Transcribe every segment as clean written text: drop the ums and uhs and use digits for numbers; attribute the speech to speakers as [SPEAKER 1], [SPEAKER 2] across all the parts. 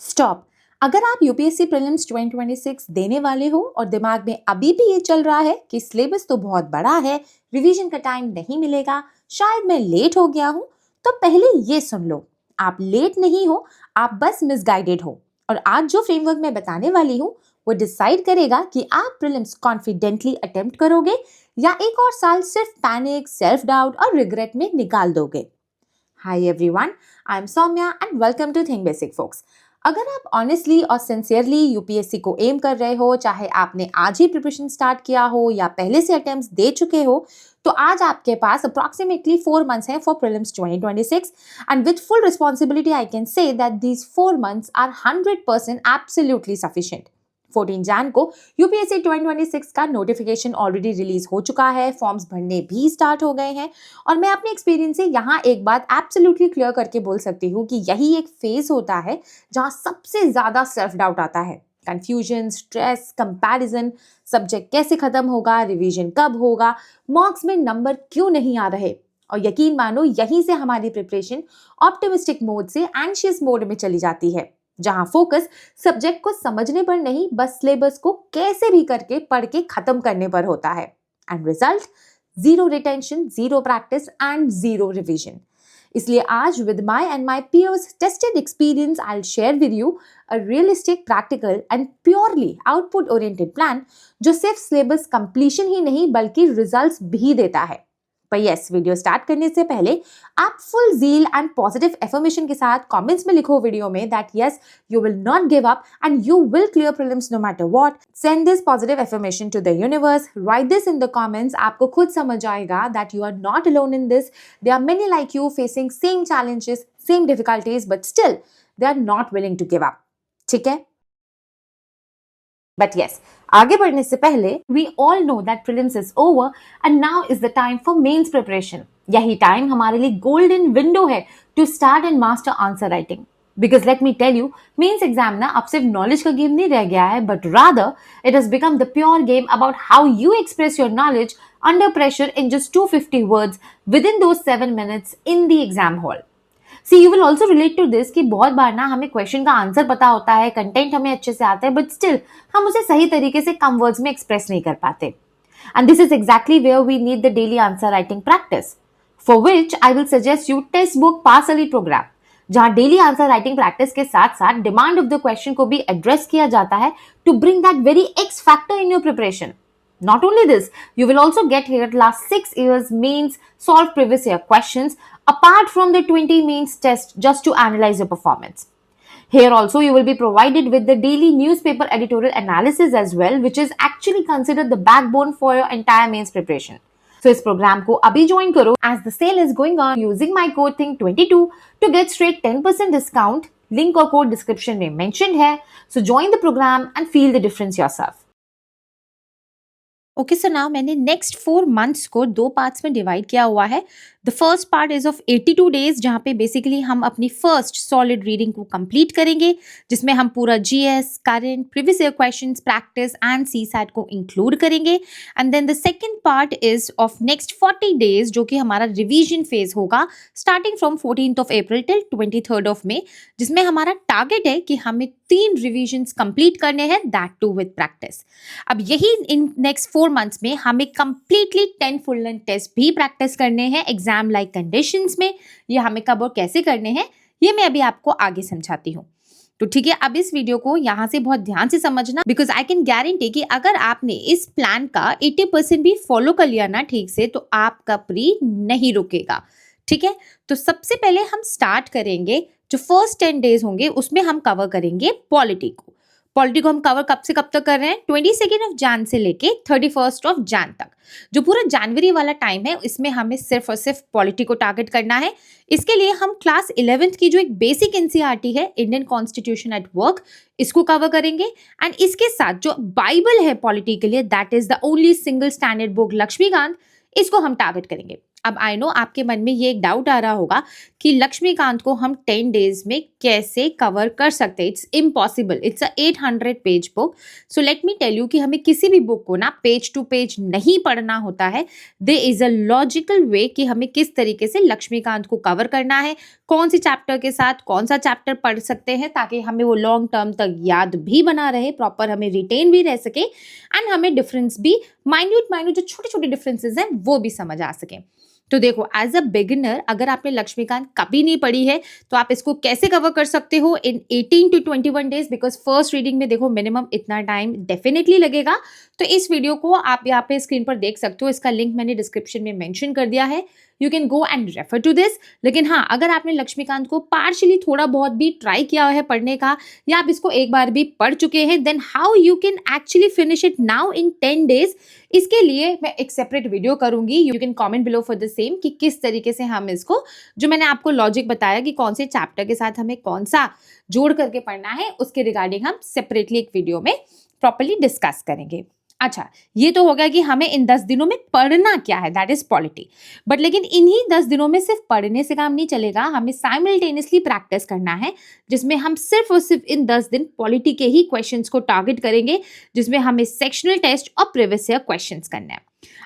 [SPEAKER 1] Stop. अगर आप UPSC prelims 2026 देने वाले हो और दिमाग में अभी भी ये चल रहा है कि सिलेबस तो बहुत बड़ा है, रिवीजन का टाइम नहीं मिलेगा, शायद मैं लेट हो गया हूं, तो पहले ये सुन लो, आप लेट नहीं हो, आप बस मिसगाइडेड हो। और आज जो फ्रेमवर्क मैं बताने वाली हूँ वो डिसाइड करेगा कि आप प्रीलिम्स कॉन्फिडेंटली अटेम्प्ट करोगे या एक और साल सिर्फ पैनिक, सेल्फ डाउट और रिग्रेट में निकाल दोगे। Hi everyone, I am Saumya and welcome to think basic folks. अगर आप ऑनेस्टली और सिंसियरली यूपीएससी को एम कर रहे हो, चाहे आपने आज ही प्रिपरेशन स्टार्ट किया हो या पहले से अटेम्प्ट्स दे चुके हो, तो आज आपके पास अप्रॉक्सीमेटली 4 मंथ्स हैं for prelims 2026 and with full responsibility I can say that these 4 months are 100% absolutely sufficient. 14 जैन को यूपीएससी 2026 का नोटिफिकेशन ऑलरेडी रिलीज हो चुका है, फॉर्म्स भरने भी स्टार्ट हो गए हैं और मैं अपने एक्सपीरियंस से यहाँ एक बात एब्सोल्युटली क्लियर करके बोल सकती हूँ कि यही एक फेज होता है जहाँ सबसे ज्यादा सेल्फ डाउट आता है। कंफ्यूजन, स्ट्रेस, कंपैरिजन, सब्जेक्ट कैसे खत्म होगा, रिवीजन कब होगा, मार्क्स में नंबर क्यों नहीं आ रहे। और यकीन मानो यहीं से हमारी प्रिपरेशन ऑप्टिमिस्टिक मोड से एंशियस मोड में चली जाती है, जहां फोकस सब्जेक्ट को समझने पर नहीं, बस सिलेबस को कैसे भी करके पढ़ के खत्म करने पर होता है। And result, zero retention, zero practice and zero revision. इसलिए आज with my and my peers tested experience I share with you a realistic, practical and purely output oriented plan जो सिर्फ सिलेबस कंप्लीशन ही नहीं बल्कि रिजल्ट्स भी देता है। पर यस, वीडियो स्टार्ट करने से पहले आप full zeal and positive affirmation के साथ कमेंट्स में लिखो वीडियो में that yes, you will not give up and you will clear prelims no matter what. Send this positive affirmation to the universe, write this in the comments. आपको खुद समझ आएगा that you are not alone in this. There are many like you facing same challenges, same difficulties, but still they are not willing to give up. ठीक है? But yes, आगे बढ़ने से पहले we all know that prelims is over and now is the time for mains preparation. यही time हमारे लिए golden window है to start and master answer writing. Because let me tell you, mains exam ना अब सिर्फ knowledge का game नहीं रह गया है, but rather it has become the pure game about how you express your knowledge under pressure in just 250 words within those 7 minutes in the exam hall. See you will also relate to this कि बहुत बार ना हमें question का answer पता होता है, content हमें अच्छे से आता है, बट स्टिल हम उसे सही तरीके से कम वर्ड्स में एक्सप्रेस नहीं कर पाते। And this is exactly where we need the daily answer writing practice, for which I will suggest you text book pass early program, जहां डेली आंसर राइटिंग प्रैक्टिस के साथ साथ डिमांड ऑफ द क्वेश्चन को भी address किया जाता है to bring that very X factor in your preparation. Not only this, you will also get here last 6 years mains solve previous year questions apart from the 20 mains test just to analyze your performance. Here also you will be provided with the daily newspaper editorial analysis as well, which is actually considered the backbone for your entire mains preparation. So इस program को अभी join करो as the sale is going on using my code THINK22 to get straight 10% discount. Link और code description में mentioned है. So join the program and feel the difference yourself. Okay, so now मैंने next 4 months को 2 parts में divide किया हुआ है। The first part is of 82 days, जहाँ पे बेसिकली हम अपनी फर्स्ट सॉलिड रीडिंग को कंप्लीट करेंगे, जिसमें हम पूरा GS, current, previous year questions, practice and CSAT को इंक्लूड करेंगे। And then the second part is of next 40 days, जो कि हमारा रिवीजन फेज होगा starting from 14th of April till 23rd of May, जिसमें हमारा टारगेट है कि हमें 3 रिविजन्स कंप्लीट करने हैं, दैट टू विद प्रैक्टिस। अब यही इन नेक्स्ट 4 मंथ्स में हमें कंप्लीटली 10 फुल लेंथ टेस्ट भी प्रैक्टिस करने हैं एग्जाम लाइक कंडीशंस में। ये हमें कब और कैसे करने हैं ये मैं अभी आपको आगे समझाती हूँ। तो ठीक है, अब इस वीडियो को यहाँ से बहुत ध्यान से समझना, बिकॉज आई कैन गारंटी कि अगर आपने इस प्लान का 80% भी फॉलो कर लिया ना ठीक से, तो आपका प्री नहीं रुकेगा। ठीक है, तो सबसे पहले हम स्टार्ट करेंगे, जो फर्स्ट 10 डेज होंगे उसमें हम कवर करेंगे पॉलिटी को। पॉलिटी को हम कवर कब से कब तक कर रहे हैं? 22 of Jan से लेके 31 of Jan तक। जो पूरा जनवरी वाला टाइम है, इसमें हमें सिर्फ और सिर्फ पॉलिटी को टारगेट करना है। इसके लिए हम क्लास 11th की जो एक बेसिक एनसीईआरटी है, इंडियन कॉन्स्टिट्यूशन एट वर्क, इसको कवर करेंगे। एंड इसके साथ जो बाइबल है पॉलिटी के लिए, that is the only single standard book Laxmikanth, इसको हम टारगेट करेंगे। अब आई नो आपके मन में ये एक डाउट आ रहा होगा कि लक्ष्मीकांत को हम 10 डेज में कैसे कवर कर सकते हैं। It's impossible, it's a 800 page book. So let me tell you कि हमें किसी भी बुक को ना पेज टू पेज नहीं पढ़ना होता है। There is a logical way कि हमें किस तरीके से लक्ष्मीकांत को कवर करना है, कौन सी चैप्टर के साथ कौन सा चैप्टर पढ़ सकते हैं, ताकि हमें वो लॉन्ग टर्म तक याद भी बना रहे, प्रॉपर हमें रिटेन भी रह सके, एंड हमें डिफरेंस भी माइन्यूट जो छोटे छोटे डिफरेंसेस हैं वो भी समझ आ सके। तो देखो, एज अ बिगिनर अगर आपने लक्ष्मीकांत कभी नहीं पढ़ी है तो आप इसको कैसे कवर कर सकते हो इन 18 to 21 days, because first reading में देखो मिनिमम इतना टाइम डेफिनेटली लगेगा। तो इस वीडियो को आप यहाँ पे स्क्रीन पर देख सकते हो, इसका लिंक मैंने डिस्क्रिप्शन में मेंशन कर दिया है, you can go and refer to this. लेकिन हाँ, अगर आपने लक्ष्मीकांत को पार्शली थोड़ा बहुत भी ट्राई किया है पढ़ने का, या आप इसको एक बार भी पढ़ चुके हैं, then how you can actually finish it now in 10 days, इसके लिए मैं एक सेपरेट वीडियो करूंगी। You can comment below for the same कि किस तरीके से हम इसको, जो मैंने आपको लॉजिक बताया कि कौन से चैप्टर के साथ हमें कौन सा जोड़ करके पढ़ना है, उसके रिगार्डिंग हम सेपरेटली एक वीडियो में प्रॉपर्ली डिस्कस करेंगे। अच्छा, ये तो हो गया कि हमें इन 10 दिनों में पढ़ना क्या है, दैट इज पॉलिटी। बट लेकिन इन्हीं 10 दिनों में सिर्फ पढ़ने से काम नहीं चलेगा, हमें साइमल्टेनियसली प्रैक्टिस करना है, जिसमें हम सिर्फ और सिर्फ इन 10 दिन पॉलिटी के ही क्वेश्चंस को टारगेट करेंगे, जिसमें हमें सेक्शनल टेस्ट और प्रीवियस ईयर क्वेश्चंस करना है।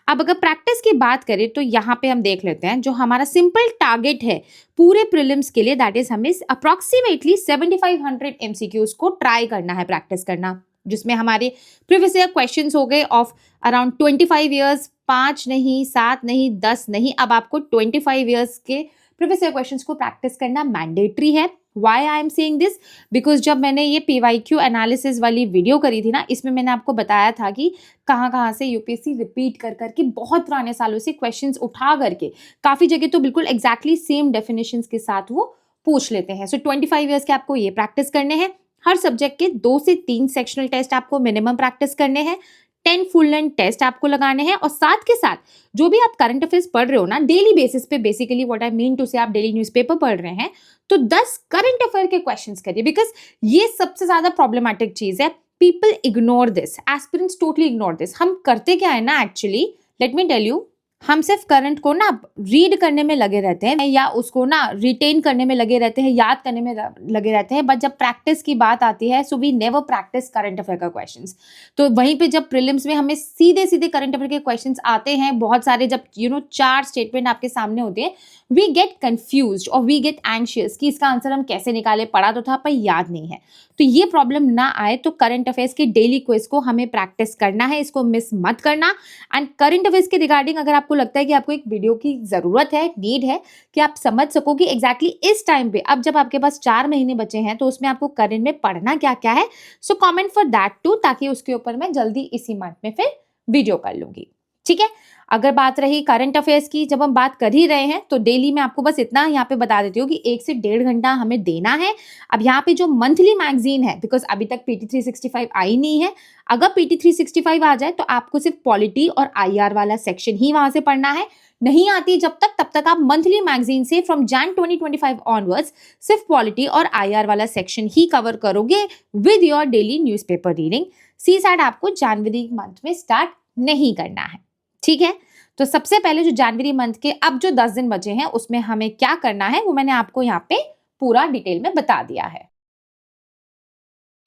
[SPEAKER 1] अब अगर प्रैक्टिस की बात करें तो यहाँ पे हम देख लेते हैं जो हमारा सिंपल टारगेट है पूरे प्रीलिम्स के लिए, दैट इज हमें अप्रॉक्सीमेटली 7500 MCQs को ट्राई करना है, प्रैक्टिस करना, जिसमें हमारे प्रीवियस ईयर क्वेश्चंस हो गए ऑफ अराउंड 25 इयर्स, 5 नहीं, 7 नहीं, 10 नहीं, अब आपको 25 इयर्स के प्रीवियस ईयर क्वेश्चंस को प्रैक्टिस करना मैंडेटरी है। Why I am saying this, because जब मैंने ये PYQ एनालिसिस वाली वीडियो करी थी ना, इसमें मैंने आपको बताया था कि कहाँ से यूपीएससी रिपीट कर करके बहुत पुराने सालों से क्वेश्चंस उठा करके काफी जगह तो बिल्कुल एग्जैक्टली सेम डेफिनेशंस के साथ वो पूछ लेते हैं। सो 25 इयर्स के आपको ये प्रैक्टिस करने हैं। हर सब्जेक्ट के 2 से 3 सेक्शनल टेस्ट आपको मिनिमम प्रैक्टिस करने हैं, 10 फुल लेंथ टेस्ट आपको लगाने हैं, और साथ के साथ जो भी आप करंट अफेयर्स पढ़ रहे हो ना डेली बेसिस पे, basically what I mean to say, आप डेली न्यूज़पेपर पढ़ रहे हैं तो 10 करंट अफेयर के क्वेश्चंस करिए, बिकॉज ये सबसे ज्यादा प्रॉब्लमेटिक चीज है। People ignore this, aspirants totally ignore this. हम करते क्या है ना, actually let me tell you, हम सिर्फ करंट को ना रीड करने में लगे रहते हैं, या उसको ना रिटेन करने में लगे रहते हैं, याद करने में लगे रहते हैं, बट जब प्रैक्टिस की बात आती है, so we never practice current affair का क्वेश्चंस। तो वहीं पे जब प्रीलिम्स में हमें सीधे सीधे करंट अफेयर के क्वेश्चंस आते हैं बहुत सारे, जब 4 स्टेटमेंट आपके सामने होते हैं, वी गेट कंफ्यूज्ड और वी गेट एंशियस कि इसका आंसर हम कैसे निकाले, पढ़ा तो था पर याद नहीं है। तो ये प्रॉब्लम ना आए तो करंट अफेयर्स के डेली क्विज को हमें प्रैक्टिस करना है, इसको मिस मत करना। एंड करंट अफेयर्स के रिगार्डिंग अगर आपको लगता है कि आपको एक वीडियो की जरूरत है, नीड है, कि आप समझ सको कि एग्जैक्टली इस टाइम पे, अब जब आपके पास 4 महीने बचे हैं तो उसमें आपको करंट में पढ़ना क्या क्या है, so comment for that too, ताकि उसके ऊपर मैं जल्दी इसी मंथ में फिर वीडियो कर लूंगी। ठीक है, अगर बात रही करंट अफेयर्स की, जब हम बात कर ही रहे हैं तो डेली मैं आपको बस इतना यहाँ पे बता देती हूँ कि 1 से 1.5 घंटा हमें देना है। अब यहाँ पे जो मंथली मैगजीन है, बिकॉज अभी तक PT 365 आई नहीं है, अगर PT 365 आ जाए तो आपको सिर्फ पॉलिटी और IR वाला सेक्शन ही वहां से पढ़ना है। नहीं आती जब तक, तब तक आप मंथली मैगजीन से फ्रॉम Jan 2025 ऑनवर्ड्स सिर्फ पॉलिटी और IR वाला सेक्शन ही कवर करोगे with your daily newspaper reading. CSAT आपको जनवरी मंथ में स्टार्ट नहीं करना है। ठीक है, तो सबसे पहले जो जनवरी मंथ के अब जो 10 दिन बचे हैं उसमें हमें क्या करना है वो मैंने आपको यहाँ पे पूरा डिटेल में बता दिया है।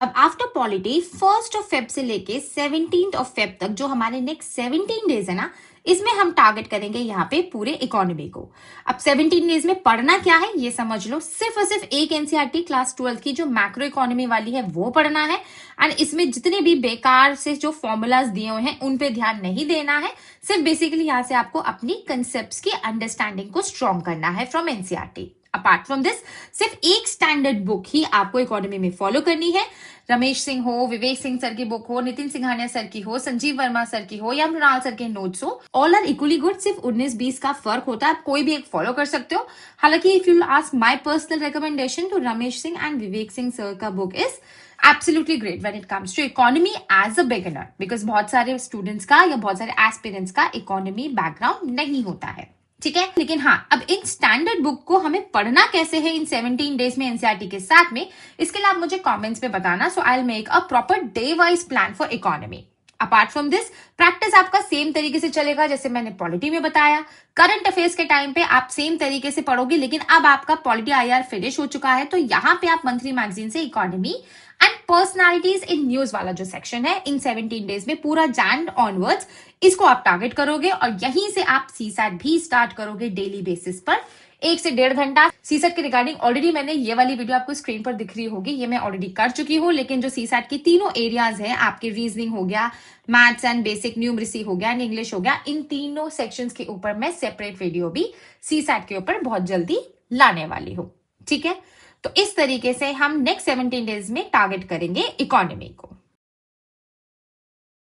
[SPEAKER 1] अब आफ्टर पॉलिटी 1 फेब से लेके 17 फेब तक जो हमारे नेक्स्ट 17 डेज है ना, इसमें हम टारगेट करेंगे यहाँ पे पूरे इकोनॉमी को। अब 17 डेज में पढ़ना क्या है ये समझ लो, सिर्फ और सिर्फ एक NCERT क्लास 12 की जो मैक्रो इकोनॉमी वाली है वो पढ़ना है। एंड इसमें जितने भी बेकार से जो फॉर्मूलाज दिए हुए हैं उन पे ध्यान नहीं देना है, सिर्फ बेसिकली यहाँ से आपको अपनी कंसेप्ट की अंडरस्टैंडिंग को स्ट्रॉन्ग करना है from NCERT। Apart from this सिर्फ एक स्टैंडर्ड बुक ही आपको इकोनॉमी में फॉलो करनी है। रमेश सिंह हो, विवेक सिंह सर की बुक हो, नितिन सिंघानिया सर की हो, संजीव वर्मा सर की हो, या मृणाल सर के नोट्स हो, ऑल आर इक्वली गुड। सिर्फ 19-20 का फर्क होता है, आप कोई भी एक फॉलो कर सकते हो। हालांकि if you ask my personal recommendation तो रमेश सिंह एंड विवेक सिंह सर का book is absolutely great when it comes to economy as a beginner, because बहुत सारे स्टूडेंट्स का या बहुत सारे एस्पिरेंट्स का इकोनॉमी बैकग्राउंड नहीं होता है। ठीक है, लेकिन हाँ, अब इन स्टैंडर्ड बुक को हमें पढ़ना कैसे है इन 17 डेज में NCERT के साथ में, इसके लिए आप मुझे कमेंट्स में बताना। So I will make a proper day wise plan for economy. Apart from this practice आपका सेम तरीके से चलेगा जैसे मैंने पॉलिटी में बताया। करंट अफेयर्स के टाइम पे आप सेम तरीके से पढ़ोगे, लेकिन अब आपका पॉलिटी आईआर फिनिश हो चुका है, तो यहाँ पे आप मंथली मैगजीन से economy and personalities in news वाला जो सेक्शन है इन 17 डेज में पूरा जैन ऑनवर्ड्स इसको आप टारगेट करोगे और यहीं से आप सीसैट भी स्टार्ट करोगे डेली बेसिस पर 1 से 1.5 घंटा। सीसैट के रिगार्डिंग ऑलरेडी मैंने ये वाली वीडियो आपको स्क्रीन पर दिख रही होगी, ये मैं ऑलरेडी कर चुकी हूँ, लेकिन जो सीसैट की तीनों एरियाज हैं आपके रीजनिंग हो गया, मैथ्स एंड बेसिक न्यूमरेसी हो गया एंड इंग्लिश हो गया, इन तीनों सेक्शंस के ऊपर मैं सेपरेट वीडियो भी सीसैट के ऊपर बहुत जल्दी लाने वाली हूँ। ठीक है, तो इस तरीके से हम नेक्स्ट 17 डेज में टारगेट करेंगे इकोनॉमी को।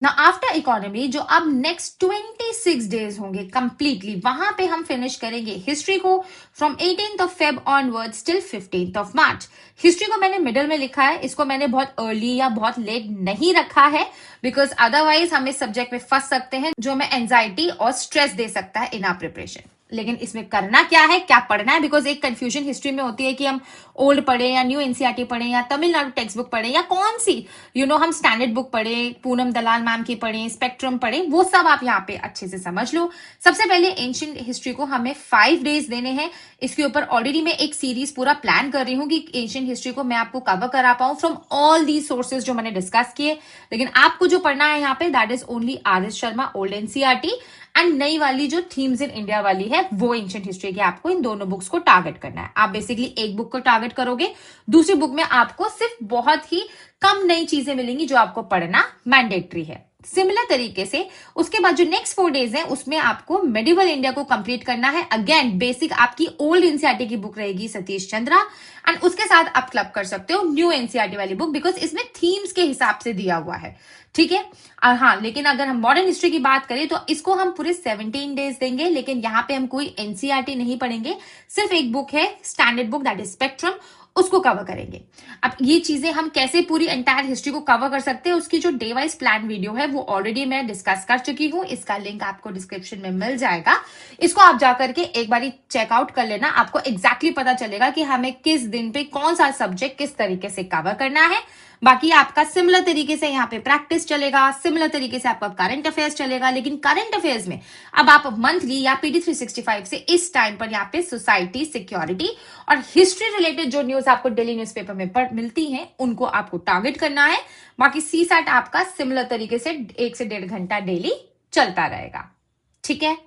[SPEAKER 1] ना आफ्टर इकोनॉमी जो अब नेक्स्ट 26 डेज होंगे कंप्लीटली, वहां पे हम फिनिश करेंगे हिस्ट्री को from 18th of Feb onwards till 15th of March. History को मैंने मिडल में लिखा है, इसको मैंने बहुत अर्ली या बहुत लेट नहीं रखा है बिकॉज अदरवाइज हम इस सब्जेक्ट में फंस सकते हैं जो हमें एंजाइटी और स्ट्रेस दे सकता है इन आवर प्रिपरेशन। लेकिन इसमें करना क्या है, क्या पढ़ना है, बिकॉज एक कंफ्यूजन हिस्ट्री में होती है कि हम ओल्ड पढ़े या न्यू एनसीईआरटी पढ़े या तमिलनाडु टेक्स्ट बुक पढ़े या कौन सी हम स्टैंडर्ड बुक पढ़े, पूनम दलाल मैम की पढ़े, स्पेक्ट्रम पढ़े, वो सब आप यहाँ पे अच्छे से समझ लो। सबसे पहले एंशिएंट हिस्ट्री को हमें 5 डेज देने हैं। इसके ऊपर ऑलरेडी मैं एक सीरीज पूरा प्लान कर रही हूँ कि एंशिएंट हिस्ट्री को मैं आपको कवर करा पाऊं फ्रॉम ऑल दी सोर्सेज जो मैंने डिस्कस किए। लेकिन आपको जो पढ़ना है यहाँ पे that is only RS. Sharma old NCERT and नई वाली जो थीम्स इन इंडिया वाली है वो एंशिएंट हिस्ट्री की। आपको इन दोनों बुक्स को टारगेट करना है। आप बेसिकली एक बुक को टारगेट करोगे, दूसरी बुक में आपको सिर्फ बहुत ही कम नई चीजें मिलेंगी जो आपको पढ़ना मैंडेटरी है। सिमिलर तरीके से उसके बाद जो नेक्स्ट 4 डेज है उसमें आपको मेडिवल इंडिया को कंप्लीट करना है। अगेन बेसिक आपकी ओल्ड एनसीईआरटी की बुक रहेगी सतीश चंद्रा एंड उसके साथ आप क्लब कर सकते हो न्यू एनसीईआरटी वाली बुक बिकॉज इसमें थीम्स के हिसाब से दिया हुआ है। ठीक है, और हाँ, लेकिन अगर हम मॉडर्न हिस्ट्री की बात करें तो इसको हम पूरे 17 डेज देंगे, लेकिन यहाँ पे हम कोई एनसीईआरटी नहीं पढ़ेंगे, सिर्फ एक बुक है standard book that is spectrum, उसको कवर करेंगे। अब ये चीजें हम कैसे पूरी एंटायर हिस्ट्री को कवर कर सकते हैं उसकी जो डे वाइज प्लान वीडियो है वो ऑलरेडी मैं डिस्कस कर चुकी हूँ, इसका लिंक आपको डिस्क्रिप्शन में मिल जाएगा। इसको आप जाकर के एक बारी चेकआउट कर लेना, आपको एग्जैक्टली पता चलेगा कि हमें किस दिन पे कौन सा सब्जेक्ट किस तरीके से कवर करना है। बाकी आपका सिमिलर तरीके से यहाँ पे प्रैक्टिस चलेगा, सिमिलर तरीके से आपका करंट अफेयर्स चलेगा, लेकिन करंट अफेयर्स में अब आप मंथली या पीडी 365 से इस टाइम पर यहाँ पे सोसाइटी, सिक्योरिटी और हिस्ट्री रिलेटेड जो न्यूज आपको डेली न्यूज़पेपर में मिलती हैं उनको आपको टारगेट करना है। बाकी सीसैट आपका सिमिलर तरीके से 1 से 1.5 घंटा डेली चलता रहेगा। ठीक है,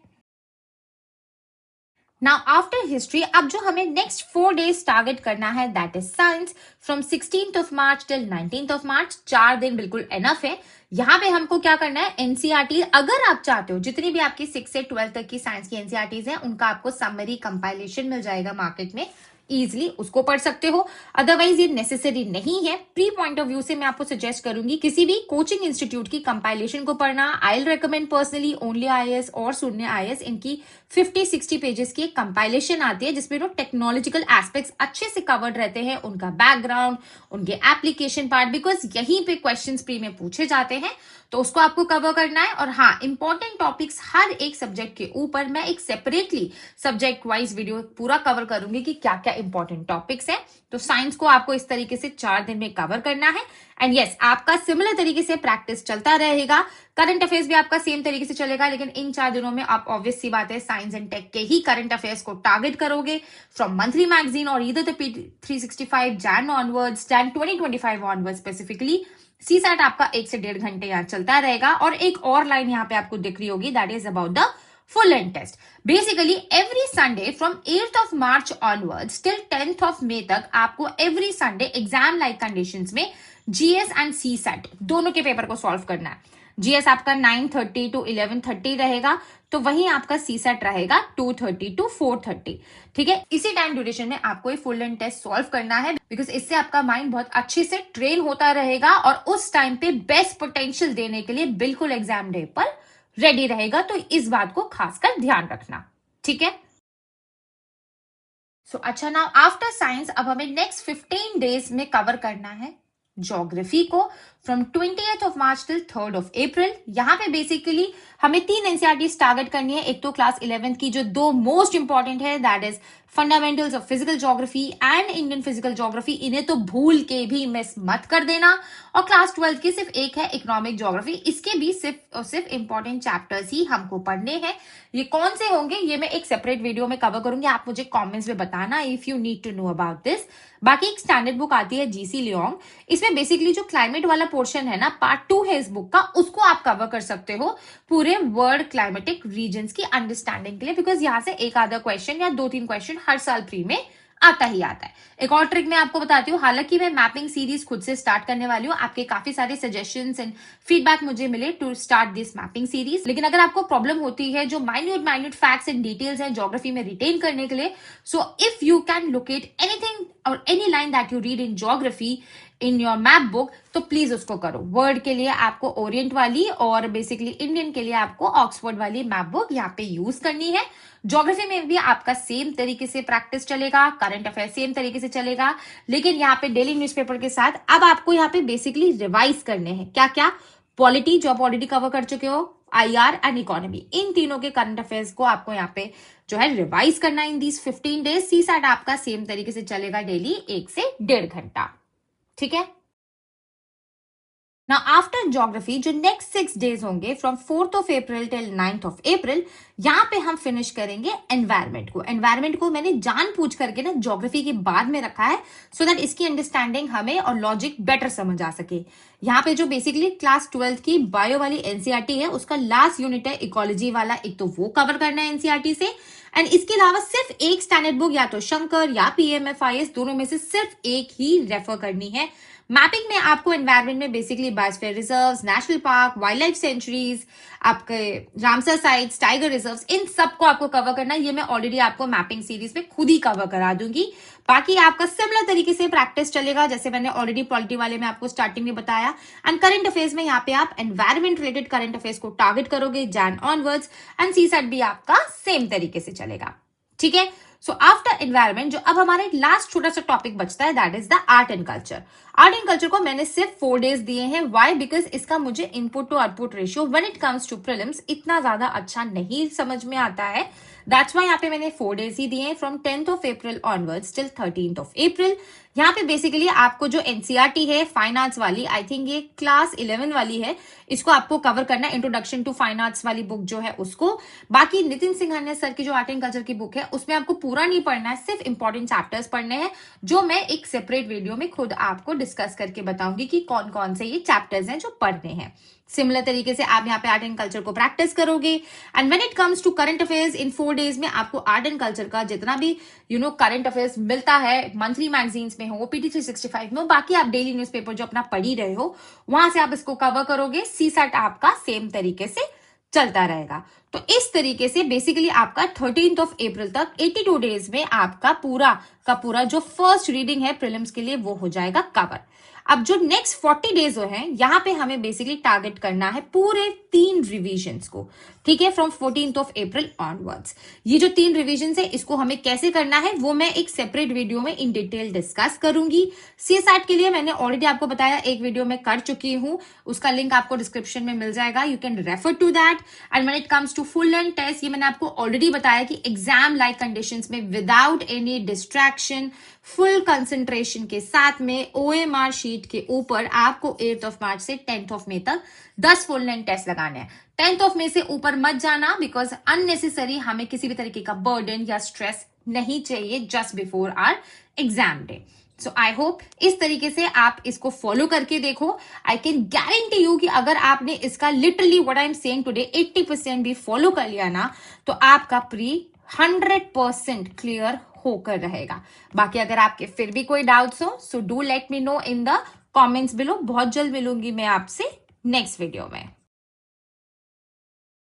[SPEAKER 1] नाउ आफ्टर हिस्ट्री अब जो हमें नेक्स्ट 4 डेज टारगेट करना है that is science from 16th of March till 19th of March. 4 दिन बिल्कुल एनफ है। यहाँ पे हमको क्या करना है, एनसीईआरटी अगर आप चाहते हो जितनी भी आपकी 6 से 12 तक की साइंस की एनसीईआरटीज हैं उनका आपको समरी कंपाइलेशन मिल जाएगा मार्केट में, इजिली उसको पढ़ सकते हो। अदरवाइज ये नेसेसरी नहीं है। प्री पॉइंट ऑफ व्यू से मैं आपको सजेस्ट करूंगी किसी भी कोचिंग इंस्टीट्यूट की कंपाइलेशन को पढ़ना। I will recommend personally only IAS और शून्य आईएएस, इनकी 50-60 पेजेस की एक कंपाइलेशन आती है जिसमें टेक्नोलॉजिकल एस्पेक्ट्स अच्छे से कवर्ड रहते हैं, उनका बैकग्राउंड, उनके एप्लीकेशन पार्ट, बिकॉज यहीं पे क्वेश्चंस प्री में पूछे जाते हैं, तो उसको आपको कवर करना है। और हाँ, इंपॉर्टेंट टॉपिक्स हर एक सब्जेक्ट के ऊपर मैं एक सेपरेटली सब्जेक्ट वाइज वीडियो पूरा कवर करूंगी कि क्या क्या इंपॉर्टेंट टॉपिक्स है। तो साइंस को आपको इस तरीके से 4 दिन में कवर करना है। एंड यस, आपका सिमिलर तरीके से प्रैक्टिस चलता रहेगा। करंट अफेयर्स भी आपका सेम तरीके से चलेगा, लेकिन इन 4 दिनों में आप ऑब्वियस सी बात है साइंस एंड टेक के ही करंट अफेयर्स को टारगेट करोगे फ्रॉम मंथली मैगजीन और इधर the 365 Jain onwards, Jain 2025 onwards specifically. CSAT आपका 1 से 1.5 घंटे यहाँ चलता रहेगा। और एक और लाइन यहाँ पे आपको दिख रही होगी that is about the full length test. Basically every Sunday from 8th of March onwards till 10th of May तक आपको every Sunday exam like conditions में GS and CSAT दोनों के पेपर को सॉल्व करना है। GS आपका 9:30 to 11:30 रहेगा, तो वहीं आपका CSAT रहेगा 2:30 to 4:30। ठीक है, इसी टाइम ड्यूरेशन में आपको ये फुल लेंथ टेस्ट सॉल्व करना है बिकॉज इससे आपका माइंड बहुत अच्छे से ट्रेन होता रहेगा और उस टाइम पे बेस्ट पोटेंशियल देने के लिए बिल्कुल एग्जाम डे पर रेडी रहेगा। तो इस बात को खासकर ध्यान रखना। ठीक है, सो अच्छा, नाउ आफ्टर साइंस अब हमें नेक्स्ट 15 डेज में कवर करना है ज्योग्राफी को from 20th of March till 3rd of April. यहाँ पे बेसिकली हमें 3 एनसीईआरटी टारगेट करनी है। एक तो क्लास 11th की जो 2 मोस्ट इंपॉर्टेंट है that is fundamentals of physical geography and Indian physical geography, इन्हें तो भूल के भी मिस मत कर देना। और क्लास 12 की सिर्फ एक है इकोनॉमिक ज्योग्राफी, इसके भी सिर्फ और सिर्फ इंपॉर्टेंट चैप्टर्स ही हमको पढ़ने हैं। ये कौन से होंगे ये मैं एक सेपरेट वीडियो में कवर करूंगी, आप मुझे कमेंट्स में बताना if you need to know about this. बाकी एक स्टैंडर्ड बुक आती है जीसी लियोंग, इसमें बेसिकली जो क्लाइमेट वाला पोर्शन है ना, पार्ट 2 है इस बुक का, उसको आप कवर कर सकते हो पूरे वर्ल्ड क्लाइमेटिक रीजन्स की अंडरस्टैंडिंग के लिए, बिकॉज यहां से एक आधा क्वेश्चन या 2-3 क्वेश्चन हर साल प्री में आता ही आता है। एक और ट्रिक मैं आपको बताती हूँ, हालांकि मैं मैपिंग सीरीज खुद से स्टार्ट करने वाली हूँ, आपके काफी सारे सजेशंस एंड फीडबैक मुझे मिले to start this mapping series, लेकिन अगर आपको प्रॉब्लम होती है जो माइन्यूट फैक्ट्स एंड डिटेल्स हैं ज्योग्राफी में रिटेन करने के लिए, so if you can locate anything और any line that you read in geography in your map book, तो प्लीज उसको करो। वर्ल्ड के लिए आपको ओरिएंट वाली और बेसिकली इंडियन के लिए आपको ऑक्सफोर्ड वाली मैप बुक यहाँ पे यूज करनी है। ज्योग्राफी में भी आपका सेम तरीके से प्रैक्टिस चलेगा, करंट अफेयर सेम तरीके से चलेगा, लेकिन यहाँ पे डेली न्यूज़पेपर के साथ अब आपको यहाँ पे बेसिकली रिवाइज करने हैं। क्या क्या? पॉलिटी जो आप ऑलरेडी कवर कर चुके हो, IR एंड इकोनॉमी, इन तीनों के करंट अफेयर्स को आपको यहाँ पे जो है रिवाइज करना इन दीज 15 डेज। सीसैट आपका सेम तरीके से चलेगा डेली 1 से 1.5 घंटा, ठीक है। Now after geography जो नेक्स्ट 6 डेज होंगे from 4th of April till 9th of April, यहाँ पे हम फिनिश करेंगे एनवायरमेंट को। एनवायरमेंट को मैंने जान पूछ करके ना ज्योग्राफी के बाद में रखा है, सो दैट इसकी अंडरस्टैंडिंग हमें और लॉजिक बेटर समझ आ सके। यहाँ पे जो बेसिकली क्लास 12 की बायो वाली एनसीईआरटी है, उसका लास्ट यूनिट है इकोलॉजी वाला, एक तो वो कवर करना है एनसीईआरटी से, एंड इसके अलावा सिर्फ एक स्टैंडर्ड बुक या तो शंकर या PMFIS, दोनों में से सिर्फ एक ही रेफर करनी है। मैपिंग में आपको एनवायरमेंट में basically biosphere reserves, national park, wild life sanctuaries, आपके रामसर साइट्स, टाइगर रिजर्व्स, इन सबको आपको कवर करना है। ये मैं ऑलरेडी आपको मैपिंग सीरीज में खुद ही कवर करा दूंगी। बाकी आपका सिमिलर तरीके से प्रैक्टिस चलेगा, जैसे मैंने ऑलरेडी पॉलिटी वाले में आपको स्टार्टिंग में बताया। एंड करंट अफेयर्स में यहाँ पे आप एनवायरमेंट रिलेटेड करंट अफेयर्स को टारगेट करोगे जैन ऑनवर्ड्स, एंड सीसैट भी आपका सेम तरीके से चलेगा, ठीक है। सो आफ्टर एनवायरमेंट जो अब हमारे लास्ट छोटा सा टॉपिक बचता है, that is the art and culture. Art and culture को मैंने सिर्फ 4 डेज दिए हैं। व्हाई? बिकॉज इसका मुझे input to output ratio when it comes to prelims इतना ज्यादा अच्छा नहीं समझ में आता है, दैट्स वाई यहाँ पे मैंने 4 डेज ही दिए हैं from 10th of April onwards till 13th of April। यहाँ पे बेसिकली आपको जो एनसीईआरटी है फाइन आर्ट्स वाली, आई थिंक ये क्लास 11 वाली है, इसको आपको कवर करना है, इंट्रोडक्शन टू फाइन आर्ट्स वाली बुक जो है उसको। बाकी नितिन सिंघानिया सर की जो आर्ट एंड कल्चर की बुक है उसमें आपको पूरा नहीं पढ़ना है, सिर्फ इंपॉर्टेंट चैप्टर्स पढ़ने हैं, जो मैं एक सेपरेट वीडियो में खुद आपको डिस्कस करके बताऊंगी कि कौन कौन से ये चैप्टर्स हैं जो पढ़ने हैं। सिमिलर तरीके से आप यहाँ पे आर्ट एंड कल्चर को प्रैक्टिस करोगे। And when it comes to current affairs in 4 days में आपको आर्ट एंड कल्चर का जितना भी करंट अफेयर्स मिलता है, मंथली मैगजीन्स में हो, PT 365 में हो, बाकी आप डेली न्यूज़पेपर जो अपना पढ़ी रहे हो वहां से आप इसको कवर करोगे। सीसैट आपका सेम तरीके से चलता रहेगा। तो इस तरीके से बेसिकली आपका 13th of April तक 82 डेज में आपका पूरा का पूरा जो फर्स्ट रीडिंग है प्रीलिम्स के लिए वो हो जाएगा कवर। अब जो नेक्स्ट 40 डेज हैं यहाँ पे हमें बेसिकली टारगेट करना है पूरे 3 रिविजन्स को, ठीक है, from 14th of April onwards. ये जो 3 रिविजन्स है इसको हमें कैसे करना है वो मैं एक सेपरेट वीडियो में इन डिटेल डिस्कस करूंगी। सीसैट के लिए मैंने ऑलरेडी आपको बताया, एक वीडियो में कर चुकी हूं, उसका लिंक आपको डिस्क्रिप्शन में मिल जाएगा, you can refer to that. And when it comes to full length test, ये मैंने आपको ऑलरेडी बताया कि एग्जाम लाइक कंडीशंस में without any distraction, full concentration के साथ में OMR शीट के ऊपर आपको 8th of March से 10th of May तक 10 फुल लेंथ टेस्ट लगाने हैं। 10th of May से ऊपर मत जाना, बिकॉज अननेसेसरी हमें किसी भी तरीके का बर्डन या स्ट्रेस नहीं चाहिए just before our exam day. So I hope इस तरीके से आप इसको फॉलो करके देखो। आई कैन गारंटी यू कि अगर आपने इसका literally what I am saying today 80% भी फॉलो कर लिया ना, तो आपका प्री 100% क्लियर होकर रहेगा। बाकी अगर आपके फिर भी कोई डाउट्स हो, so do let me know in the comments below. बहुत जल्द मिलूंगी मैं आपसे नेक्स्ट वीडियो में।